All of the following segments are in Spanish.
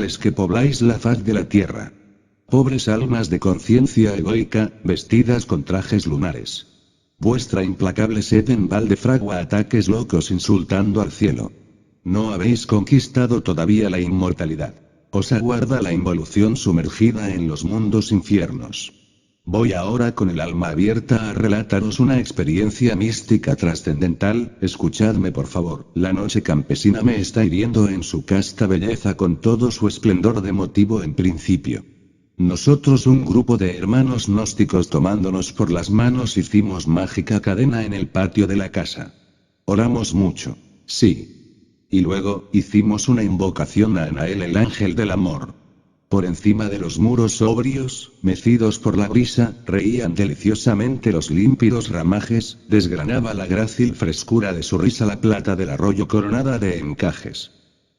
mortales que pobláis la faz de la tierra. Pobres almas de conciencia egoica, vestidas con trajes lunares. Vuestra implacable sed en balde fragua ataques locos insultando al cielo. No habéis conquistado todavía la inmortalidad. Os aguarda la involución sumergida en los mundos infiernos. Voy ahora con el alma abierta a relataros una experiencia mística trascendental. Escuchadme por favor. La noche campesina me está hiriendo en su casta belleza con todo su esplendor de motivo en principio. Nosotros, un grupo de hermanos gnósticos tomándonos por las manos, hicimos mágica cadena en el patio de la casa. Oramos mucho. Sí. Y luego, hicimos una invocación a Anael, el ángel del amor. Por encima de los muros sobrios, mecidos por la brisa, reían deliciosamente los límpidos ramajes, desgranaba la grácil frescura de su risa la plata del arroyo coronada de encajes.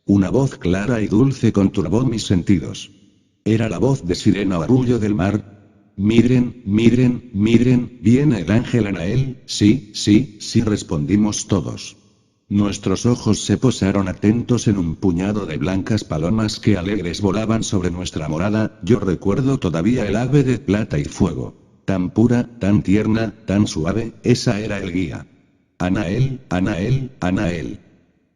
Una voz clara y dulce conturbó mis sentidos. Era la voz de sirena o arrullo del mar. Miren, miren, miren, ¿viene el ángel Anael? Sí, sí, sí, respondimos todos. Nuestros ojos se posaron atentos en un puñado de blancas palomas que alegres volaban sobre nuestra morada. Yo recuerdo todavía el ave de plata y fuego. Tan pura, tan tierna, tan suave, esa era el guía. Anael, Anael, Anael.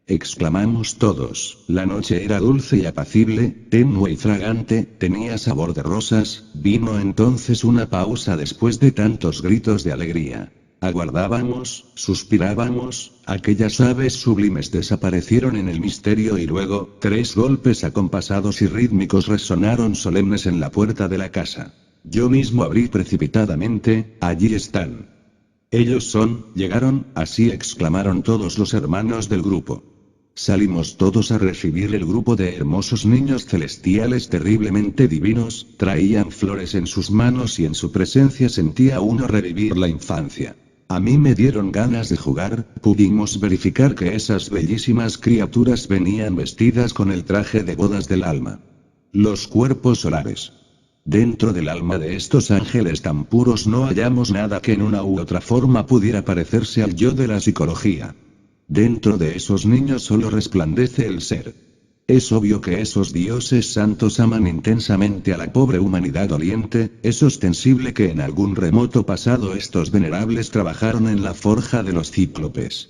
Exclamamos todos. La noche era dulce y apacible, tenue y fragante, tenía sabor de rosas. Vino entonces una pausa después de tantos gritos de alegría. Aguardábamos, suspirábamos, aquellas aves sublimes desaparecieron en el misterio y luego, 3 golpes acompasados y rítmicos resonaron solemnes en la puerta de la casa. Yo mismo abrí precipitadamente. Allí están. Ellos son, llegaron, así exclamaron todos los hermanos del grupo. Salimos todos a recibir el grupo de hermosos niños celestiales terriblemente divinos, traían flores en sus manos y en su presencia sentía uno revivir la infancia. A mí me dieron ganas de jugar. Pudimos verificar que esas bellísimas criaturas venían vestidas con el traje de bodas del alma. Los cuerpos solares. Dentro del alma de estos ángeles tan puros no hallamos nada que en una u otra forma pudiera parecerse al yo de la psicología. Dentro de esos niños solo resplandece el ser. Es obvio que esos dioses santos aman intensamente a la pobre humanidad doliente. Es ostensible que en algún remoto pasado estos venerables trabajaron en la forja de los cíclopes.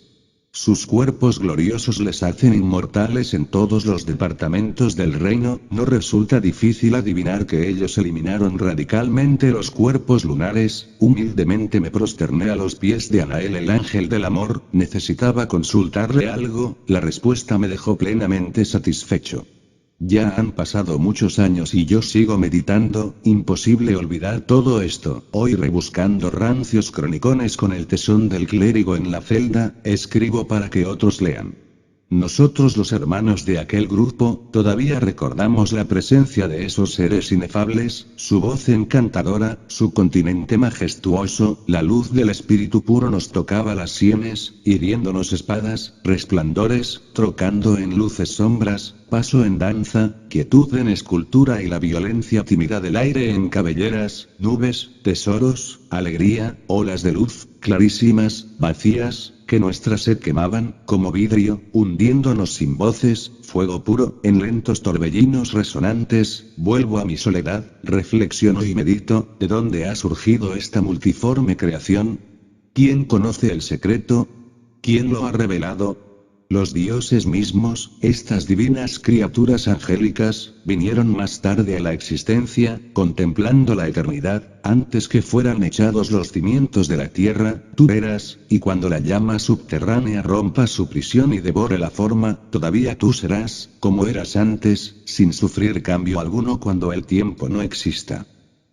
Sus cuerpos gloriosos les hacen inmortales en todos los departamentos del reino. No resulta difícil adivinar que ellos eliminaron radicalmente los cuerpos lunares. Humildemente me prosterné a los pies de Anael, el ángel del amor. Necesitaba consultarle algo. La respuesta me dejó plenamente satisfecho. Ya han pasado muchos años y yo sigo meditando. Imposible olvidar todo esto. Hoy, rebuscando rancios cronicones con el tesón del clérigo en la celda, escribo para que otros lean. Nosotros, los hermanos de aquel grupo, todavía recordamos la presencia de esos seres inefables, su voz encantadora, su continente majestuoso. La luz del espíritu puro nos tocaba las sienes, hiriéndonos espadas, resplandores, trocando en luces sombras, paso en danza, quietud en escultura y la violencia tímida del aire en cabelleras, nubes, tesoros, alegría, olas de luz, clarísimas, vacías, que nuestra sed quemaban, como vidrio, hundiéndonos sin voces, fuego puro, en lentos torbellinos resonantes. Vuelvo a mi soledad, reflexiono y medito, ¿de dónde ha surgido esta multiforme creación? ¿Quién conoce el secreto? ¿Quién lo ha revelado? Los dioses mismos, estas divinas criaturas angélicas, vinieron más tarde a la existencia, contemplando la eternidad, antes que fueran echados los cimientos de la tierra. Tú eras, y cuando la llama subterránea rompa su prisión y devore la forma, todavía tú serás, como eras antes, sin sufrir cambio alguno cuando el tiempo no exista.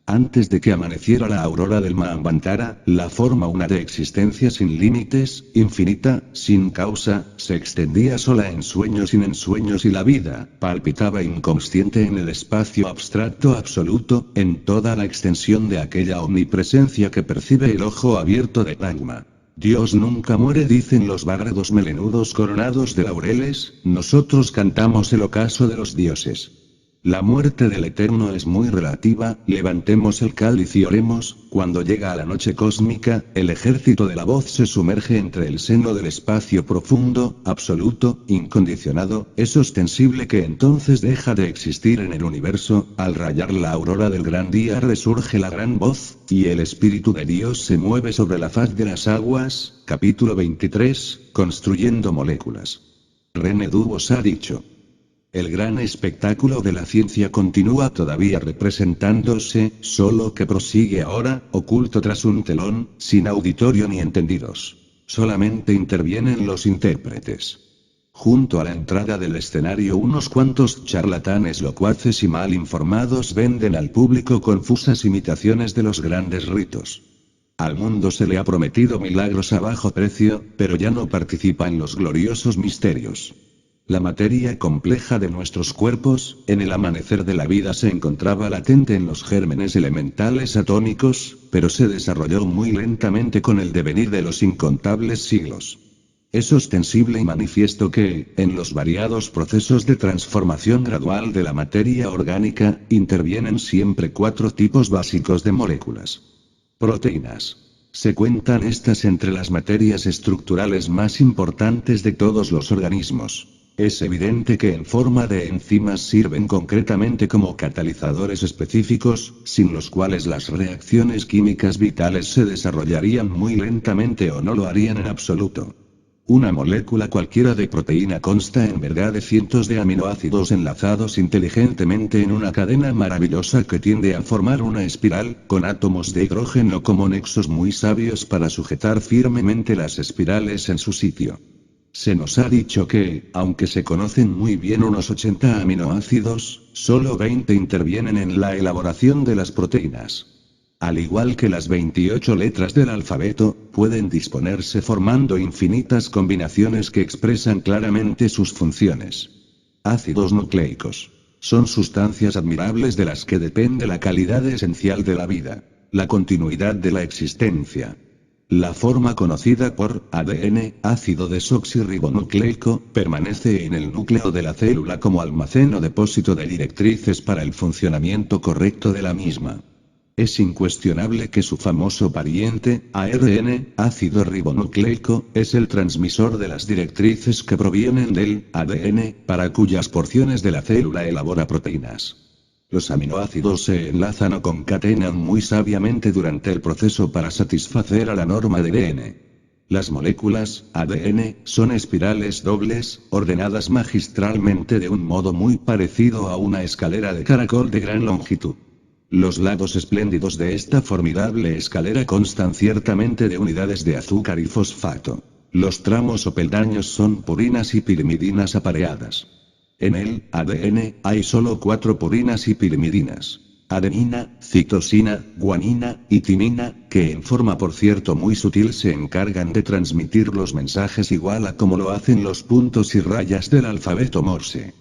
Antes de que amaneciera la aurora del Manvantara, la forma una de existencia sin límites, infinita, sin causa, se extendía sola en sueños y en ensueños y la vida palpitaba inconsciente en el espacio abstracto absoluto, en toda la extensión de aquella omnipresencia que percibe el ojo abierto de Brahma. Dios nunca muere, dicen los bárbaros melenudos coronados de laureles. Nosotros cantamos el ocaso de los dioses. La muerte del Eterno es muy relativa, levantemos el cáliz y oremos. Cuando llega a la noche cósmica, el ejército de la voz se sumerge entre el seno del espacio profundo, absoluto, incondicionado, es ostensible que entonces deja de existir en el universo. Al rayar la aurora del gran día resurge la gran voz, y el Espíritu de Dios se mueve sobre la faz de las aguas. Capítulo 23, construyendo moléculas. René Dubos ha dicho: el gran espectáculo de la ciencia continúa todavía representándose, solo que prosigue ahora, oculto tras un telón, sin auditorio ni entendidos. Solamente intervienen los intérpretes. Junto a la entrada del escenario unos cuantos charlatanes locuaces y mal informados venden al público confusas imitaciones de los grandes ritos. Al mundo se le ha prometido milagros a bajo precio, pero ya no participa en los gloriosos misterios. La materia compleja de nuestros cuerpos, en el amanecer de la vida se encontraba latente en los gérmenes elementales atómicos, pero se desarrolló muy lentamente con el devenir de los incontables siglos. Es ostensible y manifiesto que, en los variados procesos de transformación gradual de la materia orgánica, intervienen siempre 4 tipos básicos de moléculas. Proteínas. Se cuentan estas entre las materias estructurales más importantes de todos los organismos. Es evidente que en forma de enzimas sirven concretamente como catalizadores específicos, sin los cuales las reacciones químicas vitales se desarrollarían muy lentamente o no lo harían en absoluto. Una molécula cualquiera de proteína consta en verdad de cientos de aminoácidos enlazados inteligentemente en una cadena maravillosa que tiende a formar una espiral, con átomos de hidrógeno como nexos muy sabios para sujetar firmemente las espirales en su sitio. Se nos ha dicho que, aunque se conocen muy bien unos 80 aminoácidos, solo 20 intervienen en la elaboración de las proteínas. Al igual que las 28 letras del alfabeto, pueden disponerse formando infinitas combinaciones que expresan claramente sus funciones. Ácidos nucleicos. Son sustancias admirables de las que depende la calidad esencial de la vida, la continuidad de la existencia. La forma conocida por ADN, ácido desoxirribonucleico, permanece en el núcleo de la célula como almacén o depósito de directrices para el funcionamiento correcto de la misma. Es incuestionable que su famoso pariente, ARN, ácido ribonucleico, es el transmisor de las directrices que provienen del ADN, para cuyas porciones de la célula elabora proteínas. Los aminoácidos se enlazan o concatenan muy sabiamente durante el proceso para satisfacer a la norma de ADN. Las moléculas, ADN, son espirales dobles, ordenadas magistralmente de un modo muy parecido a una escalera de caracol de gran longitud. Los lados espléndidos de esta formidable escalera constan ciertamente de unidades de azúcar y fosfato. Los tramos o peldaños son purinas y pirimidinas apareadas. En el ADN hay solo 4 purinas y pirimidinas: adenina, citosina, guanina y timina, que en forma por cierto muy sutil se encargan de transmitir los mensajes igual a como lo hacen los puntos y rayas del alfabeto Morse.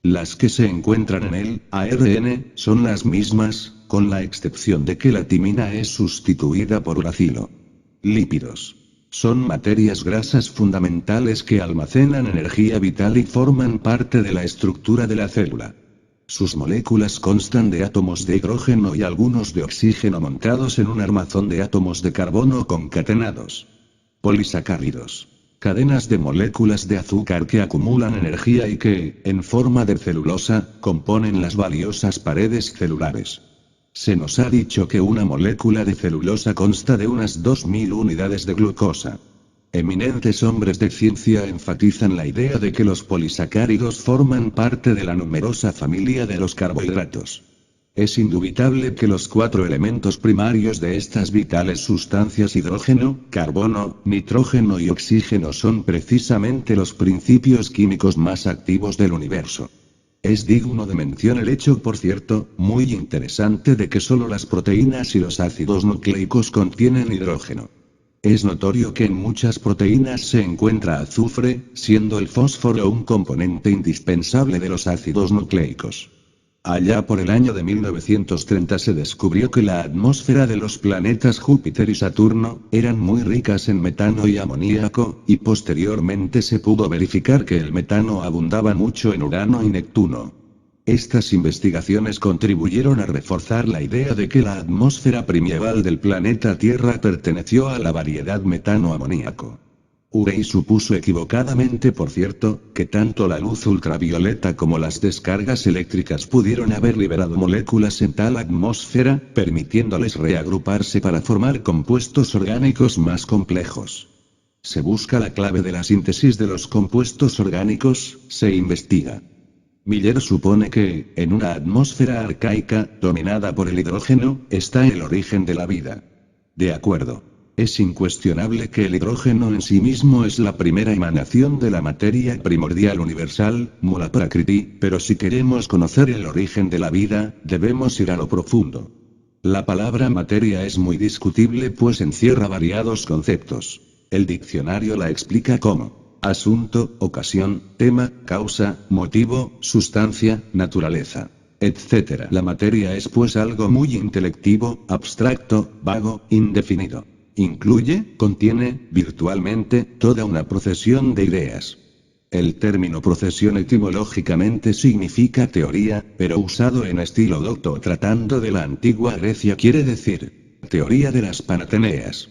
Las que se encuentran en el ARN son las mismas, con la excepción de que la timina es sustituida por uracilo. Lípidos. Son materias grasas fundamentales que almacenan energía vital y forman parte de la estructura de la célula. Sus moléculas constan de átomos de hidrógeno y algunos de oxígeno montados en un armazón de átomos de carbono concatenados. Polisacáridos. Cadenas de moléculas de azúcar que acumulan energía y que, en forma de celulosa, componen las valiosas paredes celulares. Se nos ha dicho que una molécula de celulosa consta de unas 2000 unidades de glucosa. Eminentes hombres de ciencia enfatizan la idea de que los polisacáridos forman parte de la numerosa familia de los carbohidratos. Es indubitable que los 4 elementos primarios de estas vitales sustancias, hidrógeno, carbono, nitrógeno y oxígeno, son precisamente los principios químicos más activos del universo. Es digno de mención el hecho, por cierto, muy interesante, de que solo las proteínas y los ácidos nucleicos contienen hidrógeno. Es notorio que en muchas proteínas se encuentra azufre, siendo el fósforo un componente indispensable de los ácidos nucleicos. Allá por el año de 1930 se descubrió que la atmósfera de los planetas Júpiter y Saturno eran muy ricas en metano y amoníaco, y posteriormente se pudo verificar que el metano abundaba mucho en Urano y Neptuno. Estas investigaciones contribuyeron a reforzar la idea de que la atmósfera primeval del planeta Tierra perteneció a la variedad metano-amoníaco. Urey supuso equivocadamente, por cierto, que tanto la luz ultravioleta como las descargas eléctricas pudieron haber liberado moléculas en tal atmósfera, permitiéndoles reagruparse para formar compuestos orgánicos más complejos. Se busca la clave de la síntesis de los compuestos orgánicos, se investiga. Miller supone que, en una atmósfera arcaica, dominada por el hidrógeno, está el origen de la vida. De acuerdo. Es incuestionable que el hidrógeno en sí mismo es la primera emanación de la materia primordial universal, Mula Prakriti, pero si queremos conocer el origen de la vida, debemos ir a lo profundo. La palabra materia es muy discutible pues encierra variados conceptos. El diccionario la explica como asunto, ocasión, tema, causa, motivo, sustancia, naturaleza, etc. La materia es pues algo muy intelectivo, abstracto, vago, indefinido. Incluye, contiene, virtualmente, toda una procesión de ideas. El término procesión etimológicamente significa teoría, pero usado en estilo docto tratando de la antigua Grecia quiere decir teoría de las Panateneas.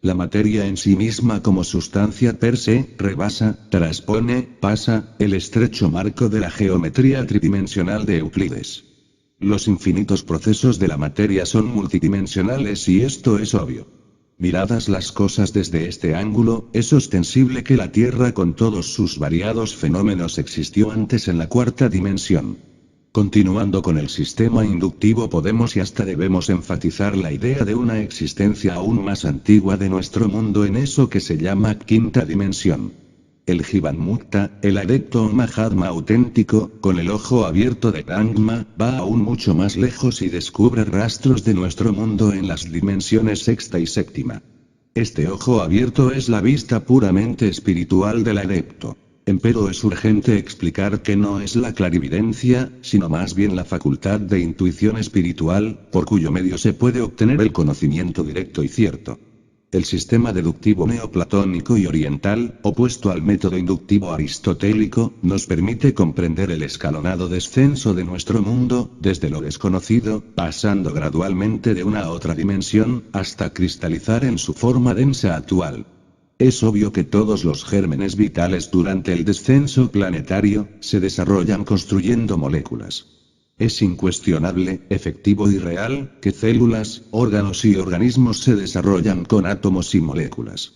La materia en sí misma como sustancia per se, rebasa, transpone, pasa, el estrecho marco de la geometría tridimensional de Euclides. Los infinitos procesos de la materia son multidimensionales y esto es obvio. Miradas las cosas desde este ángulo, es ostensible que la Tierra con todos sus variados fenómenos existió antes en la cuarta dimensión. Continuando con el sistema inductivo podemos y hasta debemos enfatizar la idea de una existencia aún más antigua de nuestro mundo en eso que se llama quinta dimensión. El Jivanmukta, el adepto o Mahatma auténtico, con el ojo abierto de Brahma, va aún mucho más lejos y descubre rastros de nuestro mundo en las dimensiones sexta y séptima. Este ojo abierto es la vista puramente espiritual del adepto. Empero es urgente explicar que no es la clarividencia, sino más bien la facultad de intuición espiritual, por cuyo medio se puede obtener el conocimiento directo y cierto. El sistema deductivo neoplatónico y oriental, opuesto al método inductivo aristotélico, nos permite comprender el escalonado descenso de nuestro mundo, desde lo desconocido, pasando gradualmente de una a otra dimensión, hasta cristalizar en su forma densa actual. Es obvio que todos los gérmenes vitales durante el descenso planetario, se desarrollan construyendo moléculas. Es incuestionable, efectivo y real, que células, órganos y organismos se desarrollan con átomos y moléculas.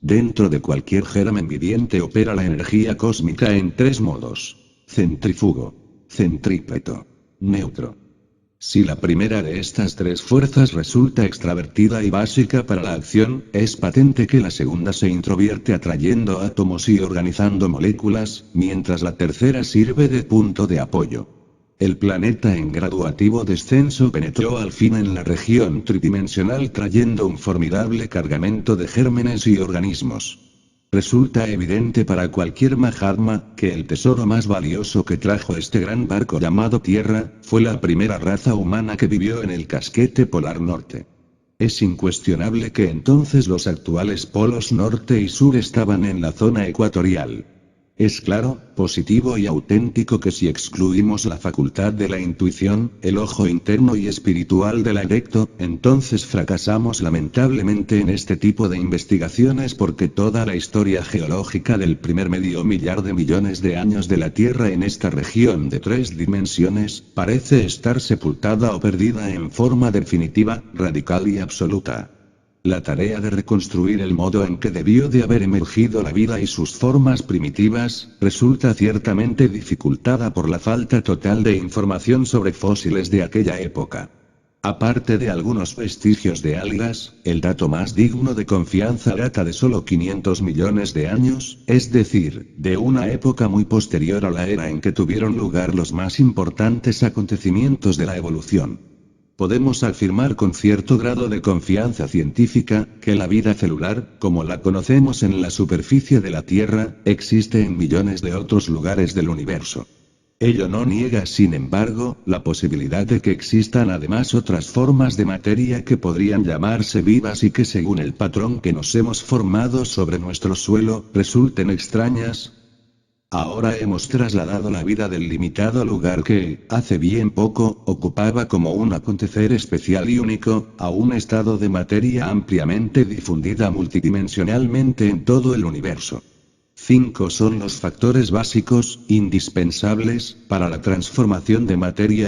Dentro de cualquier germen viviente opera la energía cósmica en tres modos: centrífugo, centrípeto, neutro. Si la primera de estas tres fuerzas resulta extravertida y básica para la acción, es patente que la segunda se introvierte atrayendo átomos y organizando moléculas, mientras la tercera sirve de punto de apoyo. El planeta en graduativo descenso penetró al fin en la región tridimensional trayendo un formidable cargamento de gérmenes y organismos. Resulta evidente para cualquier Mahatma, que el tesoro más valioso que trajo este gran barco llamado Tierra, fue la primera raza humana que vivió en el casquete polar norte. Es incuestionable que entonces los actuales polos norte y sur estaban en la zona ecuatorial. Es claro, positivo y auténtico que si excluimos la facultad de la intuición, el ojo interno y espiritual del adepto, entonces fracasamos lamentablemente en este tipo de investigaciones porque toda la historia geológica del primer medio millar de millones de años de la Tierra en esta región de tres dimensiones, parece estar sepultada o perdida en forma definitiva, radical y absoluta. La tarea de reconstruir el modo en que debió de haber emergido la vida y sus formas primitivas, resulta ciertamente dificultada por la falta total de información sobre fósiles de aquella época. Aparte de algunos vestigios de algas, el dato más digno de confianza data de solo 500 millones de años, es decir, de una época muy posterior a la era en que tuvieron lugar los más importantes acontecimientos de la evolución. Podemos afirmar con cierto grado de confianza científica, que la vida celular, como la conocemos en la superficie de la Tierra, existe en millones de otros lugares del universo. Ello no niega, sin embargo, la posibilidad de que existan además otras formas de materia que podrían llamarse vivas y que según el patrón que nos hemos formado sobre nuestro suelo, resulten extrañas Ahora hemos trasladado la vida del limitado lugar que, hace bien poco, ocupaba como un acontecer especial y único, a un estado de materia ampliamente difundida multidimensionalmente en todo el universo. 5 son los factores básicos, indispensables, para la transformación de materia